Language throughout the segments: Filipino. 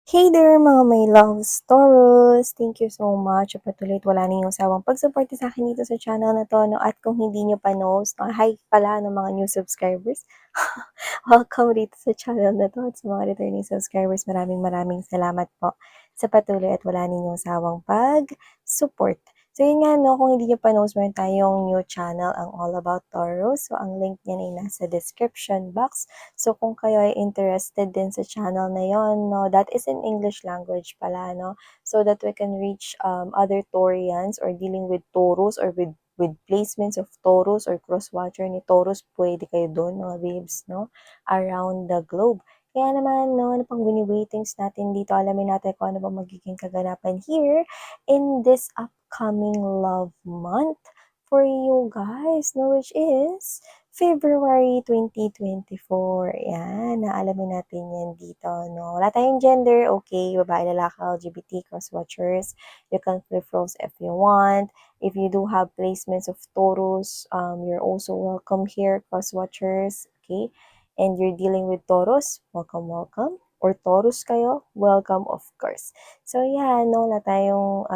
Hey there mga my loves, Taurus! Thank you so much at patuloy at wala ninyong sawang pagsuporta sa akin dito sa channel na to, no? At kung hindi nyo pa knows, hi pala ng mga new subscribers. Welcome dito sa channel na to at sa mga returning subscribers, maraming salamat po sa patuloy at wala ninyong sawang pag-support. So yun nga, no, kung hindi nyo pa knows, meron tayong new channel ang All About Taurus. So ang link niyan ay nasa description box. So kung kayo ay interested din sa channel na yon, no, that is in English language pala, no, so that we can reach other Taurians or dealing with Taurus or with placements of Taurus or cross-watcher ni Taurus, pwede kayo doon mga babes, no, around the globe. Kaya naman, no, ano pang wini-waitings natin dito, alamin natin kung ano ba magiging kaganapan here in this upcoming love month for you guys, no, which is February 2024. Yan, naalamin natin yan dito, no? Wala tayong gender, okay, babae, lalaki, LGBT, cross-watchers. You can flip roles if you want. If you do have placements of Taurus, you're also welcome here, cross-watchers, okay? And you're dealing with Taurus, welcome. Or Taurus kayo, welcome, of course. So, yeah, no, wala tayong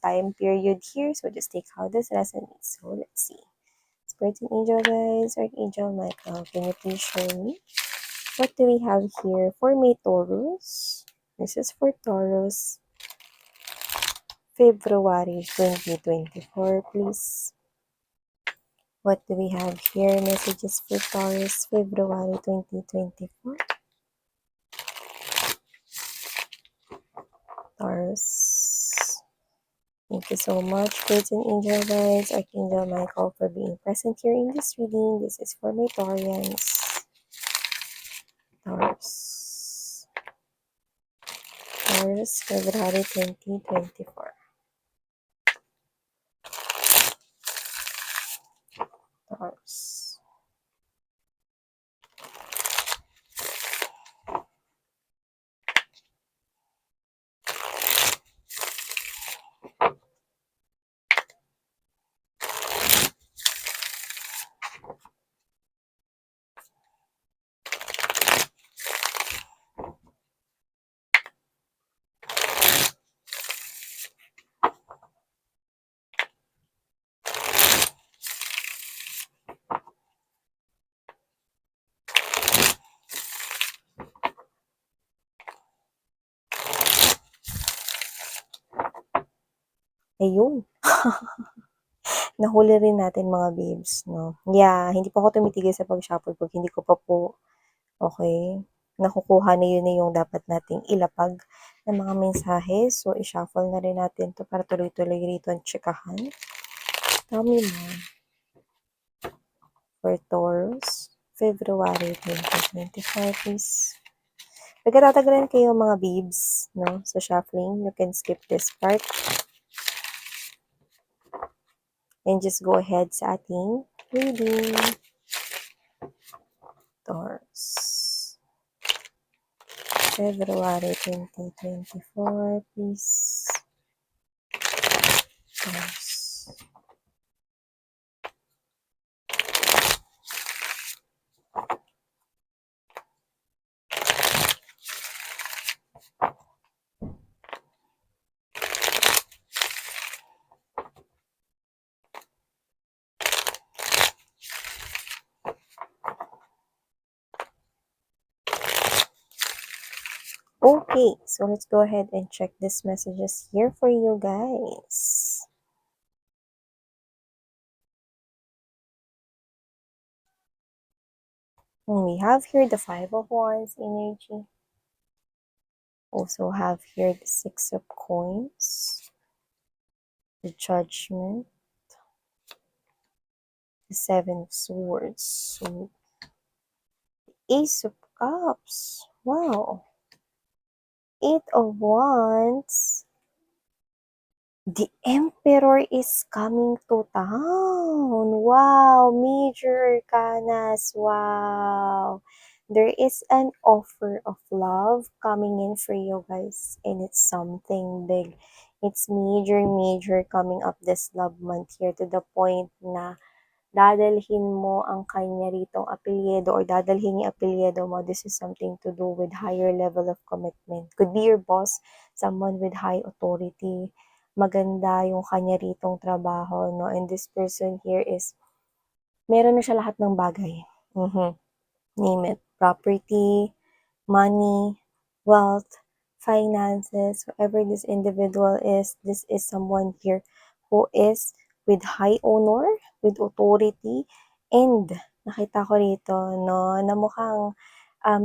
time period here. So, just take how this resonates. So, let's see. Guardian Angel, guys, Archangel Michael, can you please show me? What do we have here for my Taurus? This is for Taurus, February 2024, please. What do we have here? Messages for Taurus, February 2024. Taurus. Thank you so much, Guardian Angel, guys, Archangel Michael, for being present here in this reading. This is for my Taurians. Taurus. Taurus, February 2024. Taurus. Ayun. Nahuli rin natin mga babes, no? Yeah, hindi pa ako tumitigil sa pag-shuffle pag hindi ko pa po, okay, nakukuha na yun na yung dapat nating ilapag ng mga mensahe. So, i-shuffle na rin natin to para tuloy-tuloy rito ang tsikahan. Tell me more. For Taurus, February 2024, please. Pagkatatagalan kayo mga babes, no? So, shuffling, you can skip this part. And just go ahead sa ating reading. Taurus. February 2024, please. Taurus. Okay, so let's go ahead and check these messages here for you guys. And we have here the Five of Wands energy. Also have here the Six of Coins, the Judgment, the Seven of Swords, so Ace of Cups, wow, Eight of Wands, the Emperor is coming to town. Wow, major arcanas. Wow. There is an offer of love coming in for you guys, and it's something big. It's major coming up this love month here, to the point na dadalhin mo ang kanya ritong apelyido or dadalhin yung apelyido mo, this is something to do with higher level of commitment. Could be your boss, someone with high authority. Maganda yung kanya ritong trabaho, no? And this person here is, meron na siya lahat ng bagay. Name it. Property, money, wealth, finances, whoever this individual is, this is someone here who is with high honor, with authority, and nakita ko rito, no, na mukhang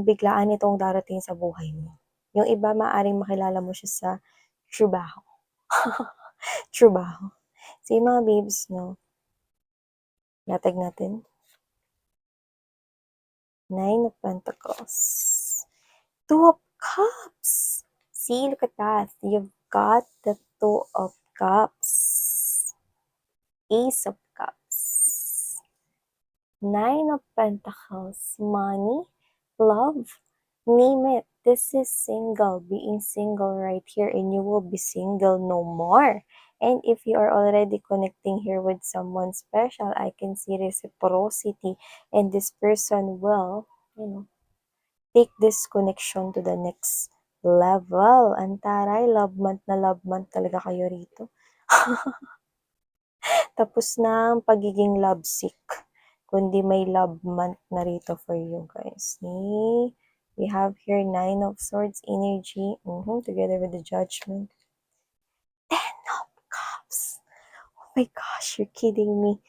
biglaan itong darating sa buhay mo. Yung iba, maaring makilala mo siya sa trabaho. Trabaho. So, yung mga babes, no, latag natin. Nine of Pentacles. Two of Cups. See, look at that. You've got the Two of Cups. Ace of Cups. Nine of Pentacles. Money, love, name it. This is single, being single right here, and you will be single no more. And if you are already connecting here with someone special, I can see reciprocity, and this person will, take this connection to the next level. Antaray, love month na love month talaga kayo rito. Tapos na ang pagiging lovesick, kundi may love month na rito for you guys. See? We have here Nine of Swords energy, together with the Judgment. Ten of Cups. Oh my gosh, you're kidding me.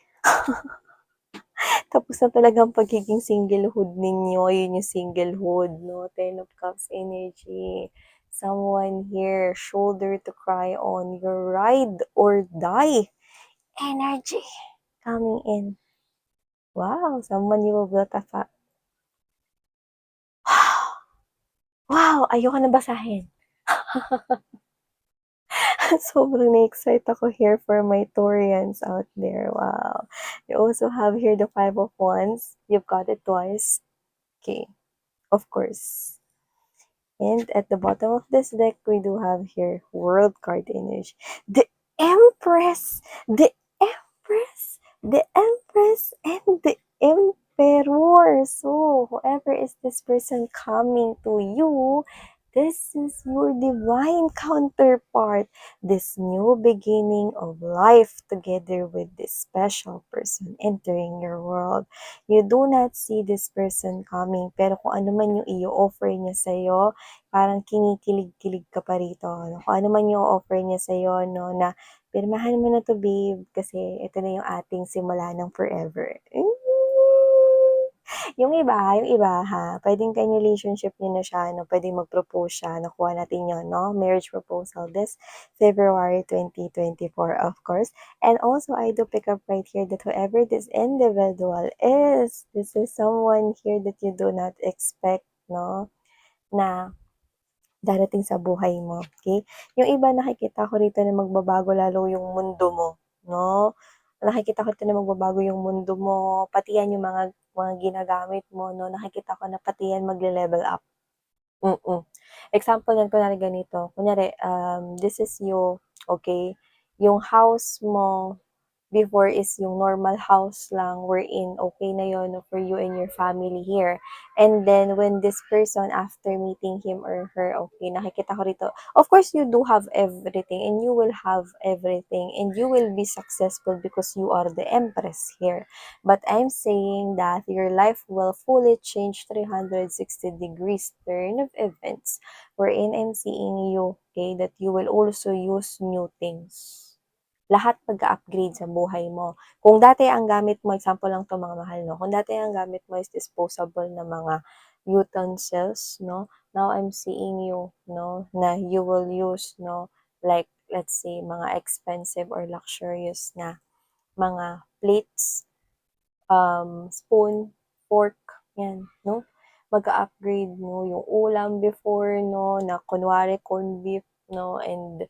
Tapos na talagang pagiging singlehood ninyo. Yun yung singlehood, no? Ten of Cups energy. Someone here, shoulder to cry on. Your ride or die energy coming in. Wow, someone you will build a Wow, ayoko na basahin. Sobrang na-excite ako here for my Taurians out there. Wow. You also have here the Five of Wands. You've got it twice. Okay, of course. And at the bottom of this deck, we do have here World card energy. The Empress! The Empress! The Empress and the Emperor! So, whoever is this person coming to you, this is your divine counterpart. This new beginning of life together with this special person entering your world. You do not see this person coming, pero kung ano man yung i-offer niya sa'yo, parang kinikilig-kilig ka pa rito. No? Kung ano man yung offer niya sa'yo, no, na pirmahan mo na to babe, kasi ito na yung ating simula ng forever. Yung iba ha, pwedeng kayong relationship niyo na siya, no, pwedeng mag-propose siya, nakuha natin yun, no, marriage proposal this February 2024, of course. And also, I do pick up right here that whoever this individual is, this is someone here that you do not expect, no, na darating sa buhay mo, okay? Yung iba nakikita ko rito na magbabago lalo yung mundo mo, no? Nakikita ko rito na magbabago yung mundo mo, pati yan yung mga ginagamit mo, no? Nakikita ko na pati yan magle-level up. Example yan, kunwari ganito. Kunyari, this is you, okay? Yung house mo before is yung normal house lang wherein okay na yon for you and your family here. And then when this person, after meeting him or her, okay, nakikita ko rito, of course you do have everything and you will have everything and you will be successful because you are the empress here. But I'm saying that your life will fully change 360 degrees turn of events wherein I'm seeing you, okay, that you will also use new things. Lahat mag-a-upgrade sa buhay mo. Kung dati ang gamit mo, example lang 'to mga mahal, no, kung dati ang gamit mo is disposable na mga utensils, no, now I'm seeing you, no, na you will use, no, like let's say mga expensive or luxurious na mga plates, spoon, fork, yan, no? Mag-a-upgrade mo yung ulam before, no, na kunwari corned beef, no, and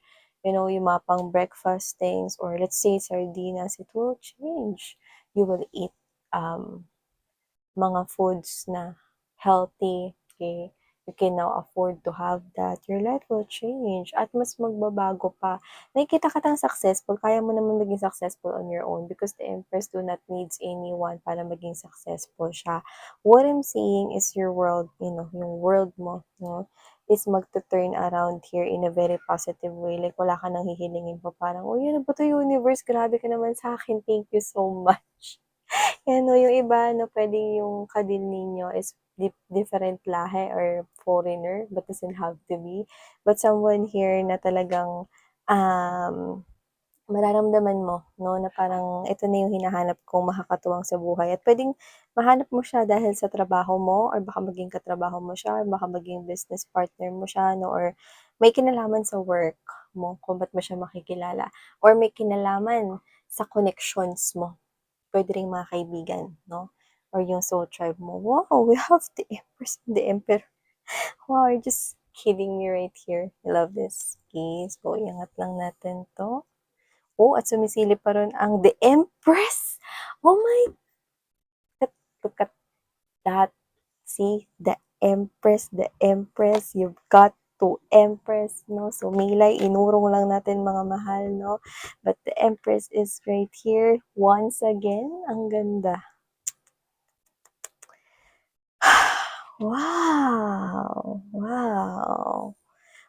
yung mga pang breakfast things, or let's say sardinas, it will change. You will eat mga foods na healthy, okay? you can now afford to have that, your life will change at mas magbabago pa. Nakikita kitang successful, kaya mo naman maging successful on your own because the Empress do not needs anyone para maging successful siya. What I'm saying is your world, yung world mo, is magto-turn around here in a very positive way. Like, wala ka nang hihilingin pa parang, oh, yun ba to universe? Grabe ka naman sa akin. Thank you so much. Yan, no, yung iba, no, pwedeng yung kadil ninyo is different lahi or foreigner, but doesn't have to be. But someone here na talagang mararamdaman mo, no, na parang ito na yung hinahanap kong makakatuwang sa buhay. At pwedeng mahanap mo siya dahil sa trabaho mo, or baka maging katrabaho mo siya, or baka maging business partner mo siya, no, or may kinalaman sa work mo kung ba't mo siya makikilala, or may kinalaman sa connections mo. Pwede ring mga kaibigan, no? Or yung soul tribe mo. Wow, we have the Empress and the Emperor. Wow, you're just kidding me right here. I love this. Okay, so iangat lang natin to. Oh, at sumisilip pa rin ang the Empress. Oh my, look at that. See, the Empress, you've got to Empress, no? So, Milay, inurong lang natin mga mahal, no? But the Empress is right here. Once again, ang ganda. Wow! Wow!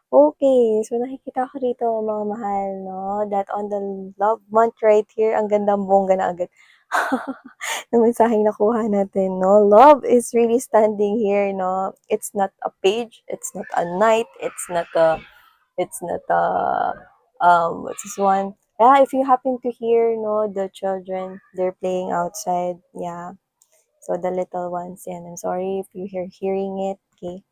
Okay, so nakikita ko rito mga mahal, no, that on the love month right here, ang gandang bongga na agad. Ng mensaheng nakuha natin, no? Love is really standing here, no? It's not a page, it's not a night, it's not a, what's this one? Yeah, if you happen to hear, no, the children, they're playing outside, yeah. So the little ones, yan, I'm sorry if you're hearing it, okay?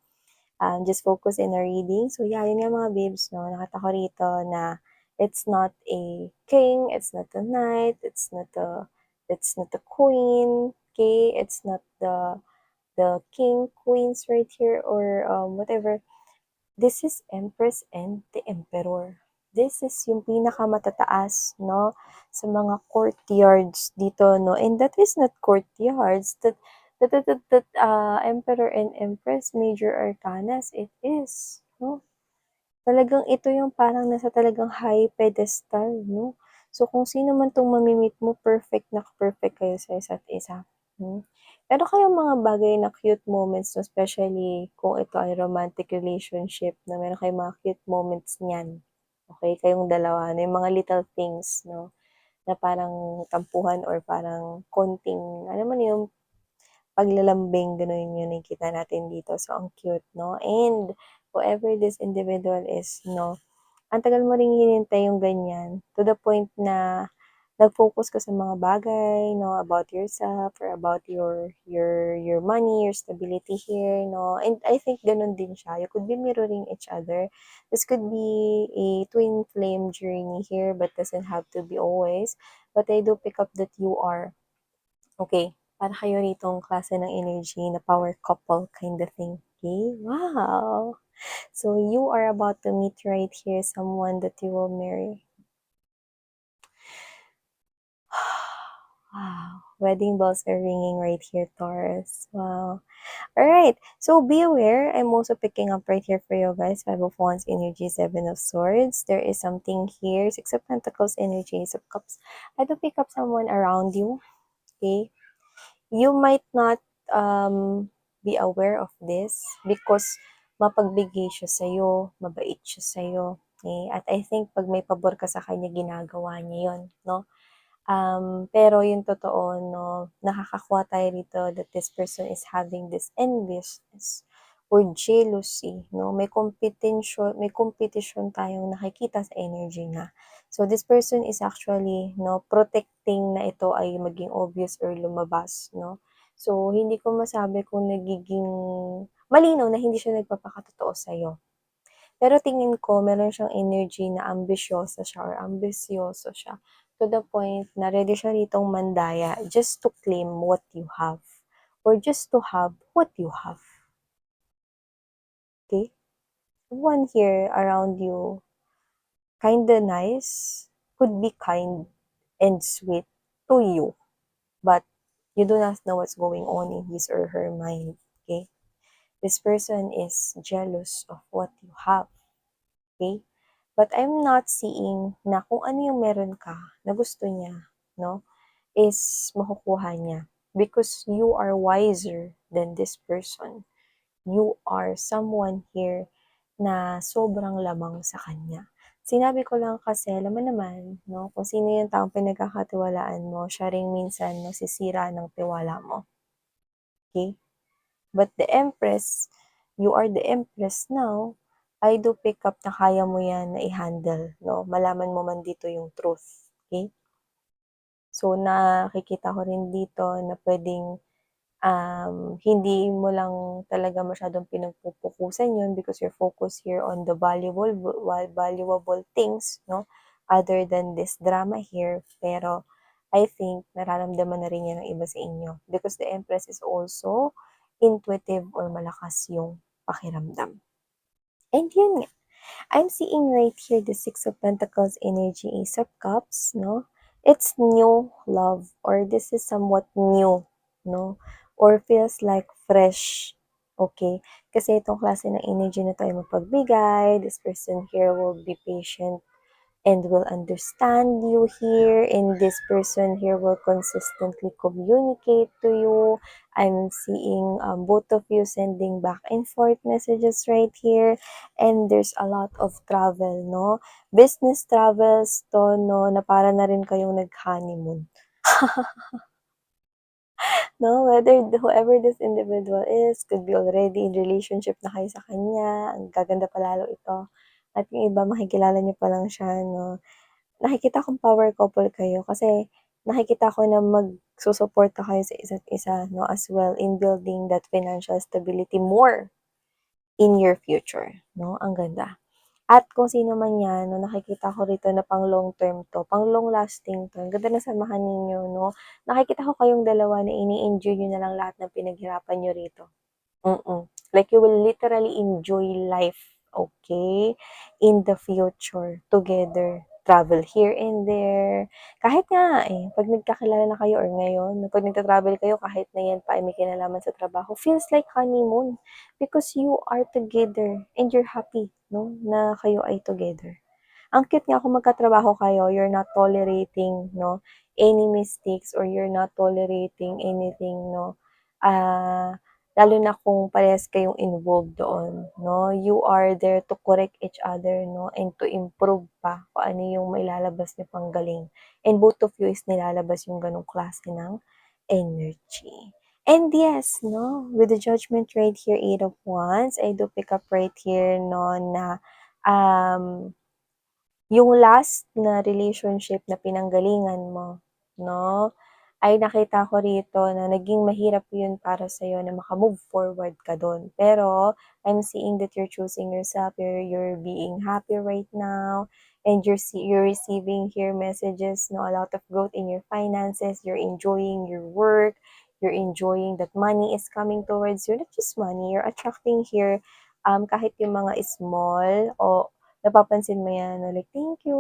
Just focus in our reading. So yeah, yun nga mga babes, no, nakita ko rito na it's not a king, it's not a knight, it's not a queen, okay, it's not the king, queens right here, or whatever. This is Empress and the Emperor. This is yung pinakamatataas, no, sa mga courtyards dito, no, and that is not courtyards, that Emperor and Empress, major arcanas, it is, no. Talagang ito yung parang nasa talagang high pedestal, no. So, kung sino man 'tong mami-meet mo, perfect na perfect kayo sa isa't isa. Meron kayong mga bagay na cute moments, 'no, especially kung ito ay romantic relationship, na meron kayong mga cute moments niyan, okey, kayong dalawa, na yung mga little things, no, na parang tampuhan or parang konting, alam mo na yung paglalambing, gano'n yung nakikita natin dito. So, ang cute, no? And whoever this individual is, no, ang tagal mo ring hinintay yung ganyan to the point na nag-focus ka sa mga bagay, no, about yourself or about your money, your stability here, no. And I think ganun din siya. You could be mirroring each other. This could be a twin flame journey here, but doesn't have to be always. But I do pick up that you are okay, para kayo ritong klase ng energy na power couple kind of thing. Okay? Wow! So, you are about to meet right here someone that you will marry. Wow. Wedding bells are ringing right here, Taurus. Wow. Alright. So, be aware. I'm also picking up right here for you guys. Five of Wands energy, Seven of Swords. There is something here. Six of Pentacles energy, Ace of Cups. I do pick up someone around you. Okay? You might not be aware of this because mapagbigay siya sa'yo, mabait siya sa'yo. Okay? At I think pag may pabor ka sa kanya, ginagawa niya yon, no? Pero yung totoo, no, nakakakuha tayo rito that this person is having this enviousness or jealousy, no? May competition tayong nakikita sa energy niya. So, this person is actually, no, protecting na ito ay maging obvious or lumabas, no? So, hindi ko masabi kung nagiging malinaw na hindi siya nagpapakatotoo sa'yo. Pero tingin ko meron siyang energy na ambisyosa siya or ambisyoso siya to the point na ready siya ritong mandaya just to claim what you have or just to have what you have. Okay? One here around you, kinda nice, could be kind and sweet to you, but you do not know what's going on in his or her mind. Okay? This person is jealous of what you have, okay? But I'm not seeing na kung ano yung meron ka na gusto niya, no, is makukuha niya because you are wiser than this person. You are someone here na sobrang lamang sa kanya. Sinabi ko lang kasi alam mo naman 'no, kung sino yung taong pinagkakatiwalaan mo, siya ring minsan nasisira ng tiwala mo, okey? But the Empress, you are the Empress now, I do pick up na kaya mo 'yan na i-handle 'no, malaman mo man dito yung truth, okey? So, nakikita ko rin dito na puwedeng hindi mo lang talaga masyadong pinagpupukusan yun because you're focused here on the valuable things, no? Other than this drama here. Pero I think nararamdaman na rin yan ng iba sa inyo because the Empress is also intuitive or malakas yung pakiramdam. And yun nga, I'm seeing right here the Six of Pentacles energy, Ace of Cups, no? It's new love or this is somewhat new, no? Or feels like fresh, okay? Kasi itong klase ng energy na to ay mapagbigay. This person here will be patient and will understand you here, and this person here will consistently communicate to you. I'm seeing both of you sending back and forth messages right here, and there's a lot of travel, no? Business travels to, no, na para na rin kayong nag-honeymoon. No, whether whoever this individual is, could be already in relationship na kayo sa kanya, ang gaganda pa lalo ito. At yung iba makikilala niyo pa lang siya, no? Nakikita kong power couple kayo kasi nakikita ko na magsusuporta kayo sa isa't isa 'no, as well in building that financial stability more in your future 'no, ang ganda. At kung sino man 'yan 'no, nakikita ko rito na pang long term 'to, pang long lasting 'to, ang ganda ng samahan ninyo 'no. Nakikita ko kayong dalawa na ini-enjoy niyo na lang lahat ng pinaghirapan niyo rito. Like you will literally enjoy life, okay, in the future together. Travel here and there. Kahit nga eh, 'pag nagkakilala na kayo or ngayon, 'pag nagta-travel kayo kahit na yan pa ay may kinalaman sa trabaho, feels like honeymoon because you are together and you're happy 'no, na kayo ay together. Ang cute nga kung magkatrabaho kayo, you're not tolerating 'no, any mistakes or you're not tolerating anything 'no, ah, lalo na kung parehas kayong involved doon 'no. You are there to correct each other 'no, and to improve pa kung ano yung mailalabas niyo pang galing. And both of you is nilalabas yung ganong klase ng energy. And yes 'no, with the Judgment right here, Eight of Wands, I do pick up right here 'no na, um yung last na relationship na pinanggalingan mo, 'no, ay nakita ko rito na naging mahirap yun para sa'yo na maka-move forward ka dun. Pero I'm seeing that you're choosing yourself, you're being happy right now, and you're receiving here messages, 'no, a lot of growth in your finances, you're enjoying your work, you're enjoying that money is coming towards you, not just money, you're attracting here, kahit yung mga small o napapansin mo 'yan na like, "Thank you."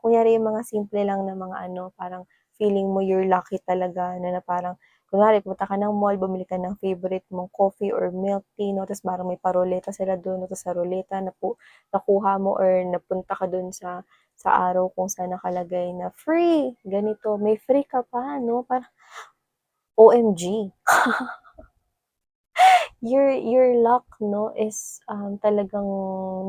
Kunyari yung mga simple lang na mga ano, parang feeling mo you're lucky talaga na parang kunwari pumunta ka ng mall, bumili ka ng favorite mong coffee or milk tea 'no, tapos parang may paroleta sila dun 'no, tapos sa roleta nakuha mo or napunta ka dun sa araw kung saan nakalagay na free ganito, may free ka pa 'no, parang OMG. Your luck 'no is, talagang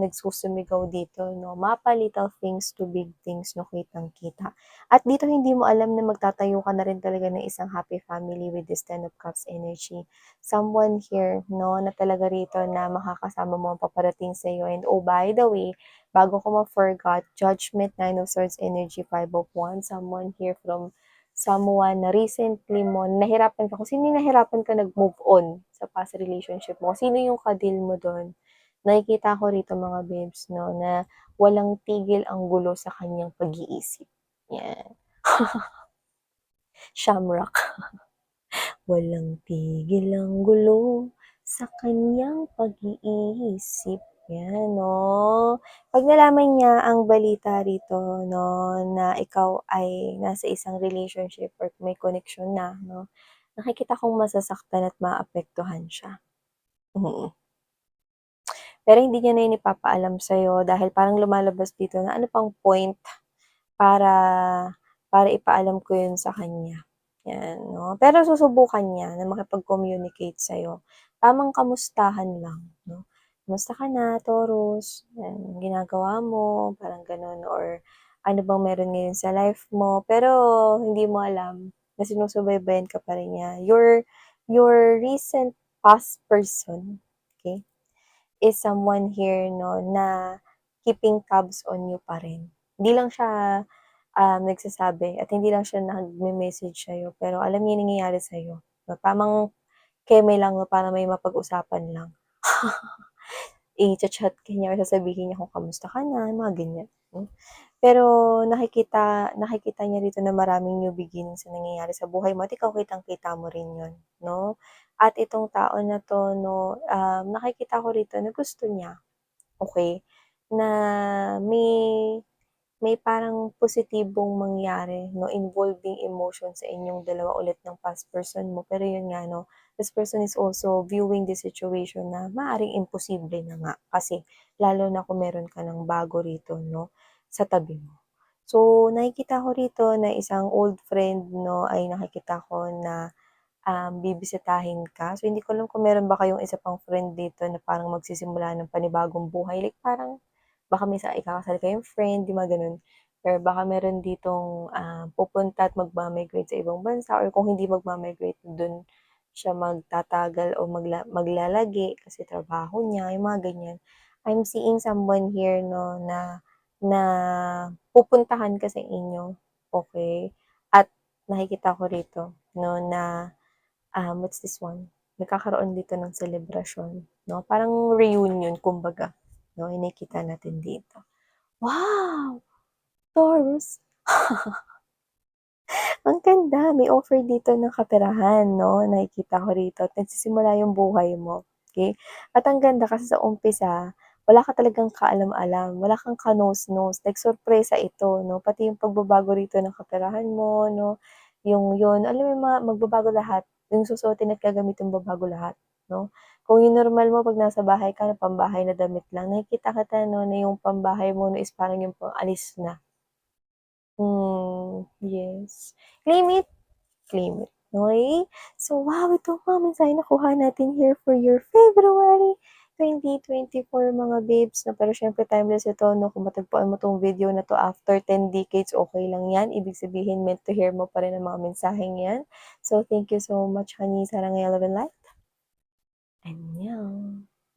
nagsusumigaw dito 'no, mapa little things to big things 'no, kitang-kita. At dito hindi mo alam na magtatayo ka na rin talaga ng isang happy family with this Ten of Cups energy. Someone here 'no, na talaga rito na makakasama mo ang paparating sa'yo, and oh, by the way, bago ko ma-forgot, Judgment, Nine of Swords energy, Five of Wands, someone here from someone na recently mo nahirapan ka, kung sino yung nahirapan ka nag-move on sa past relationship mo, sino yung ka-deal mo dun. Nakikita ko rito mga babes 'no, na walang tigil ang gulo sa kanyang pag-iisip, yan. Shamrock. Walang tigil ang gulo sa kanyang pag-iisip, yan 'no. 'Pag nalaman niya ang balita rito 'no, na ikaw ay nasa isang relationship or may connection na 'no, nakikita kong masasaktan at maapektuhan siya, mm. Pero hindi niya na yun ipapaalam sa'yo dahil parang lumalabas dito na ano pang point para para ipaalam ko yun sa kanya, 'yan 'no. Pero susubukan niya na makipag-communicate sa'yo. Tamang kamustahan lang 'no. "Kamusta ka na, Taurus? 'Yan, anong ginagawa mo?" Parang gano'n or ano bang meron ngayon sa life mo. Pero hindi mo alam na sinusubaybayan ka pa rin niya. Your recent past person, okey, is someone here 'no na keeping tabs on you pa rin. Hindi lang siya nagsasabi at hindi lang siya nagme-message sa'yo pero alam niya yung nangyayari sa'yo, 'no, tamang keme lang 'no, para may mapag-usapan lang. I-cha-chat ka niya or sasabihin niya kung kamusta ka na, mga ganyan, hmm. Pero nakikita nakikita niya dito na maraming new beginnings na nangyayari sa buhay mo at ikaw kitang-kita mo rin 'yun, 'no. At itong tao na 'to 'no, nakikita ko rito na gusto niya, okey, na may parang positibong mangyari 'no, involving emotion sa inyong dalawa ulit ng past person mo. Pero yun nga 'no, this person is also viewing the situation na maaaring imposible na nga kasi lalo na kung meron ka ng bago rito 'no, sa tabi mo. So, nakikita ko rito na isang old friend 'no, ay nakikita ko na bibisitahin ka. So, hindi ko alam kung meron ba kayong isa pang friend dito na parang magsisimula ng panibagong buhay, like parang baka may ikakasal kayong friend, yung mga gano'n. Or baka meron ditong, pupunta at magma-migrate sa ibang bansa or kung hindi magma-migrate, dun siya magtatagal o maglalagi kasi trabaho niya, yung mga ganyan. I'm seeing someone here 'no na na pupuntahan ka sa inyo, okey? At nakikita ko rito 'no na what's this one, nagkakaroon dito ng selebrasyon 'no, parang reunion kumbaga 'no, yung nakikita natin dito. Wow! Taurus, ang ganda, may offer dito ng kaperahan 'no, nakikita ko rito at nagsisimula yung buhay mo, okey? At ang ganda kasi sa umpisa, wala ka talagang kaalam-alam, wala kang ka-knows-knows, like sorpresa ito 'no, pati yung pagbabago rito ng kaperahan mo 'no, yung yun, alam mo yung mga magbabago lahat, yung susuotin at gagamitin babago lahat 'no. Kung yung normal mo 'pag nasa bahay ka na pambahay na damit lang, nakikita kita 'no na yung pambahay mo 'no is parang yung pang-alis na. Yes. Claim it, claim it, okey? So, wow, ito mga mensahe nakuha natin here for your February 2024 mga babes 'no, pero siyempre timeless ito 'no, kung matagpuan mo 'tong video na 'to after 10 decades, okey lang 'yan. Ibig sabihin meant to hear mo pa rin ang mga mensaheng 'yan. So, thank you so much honey. 사랑해, love and light. 안녕.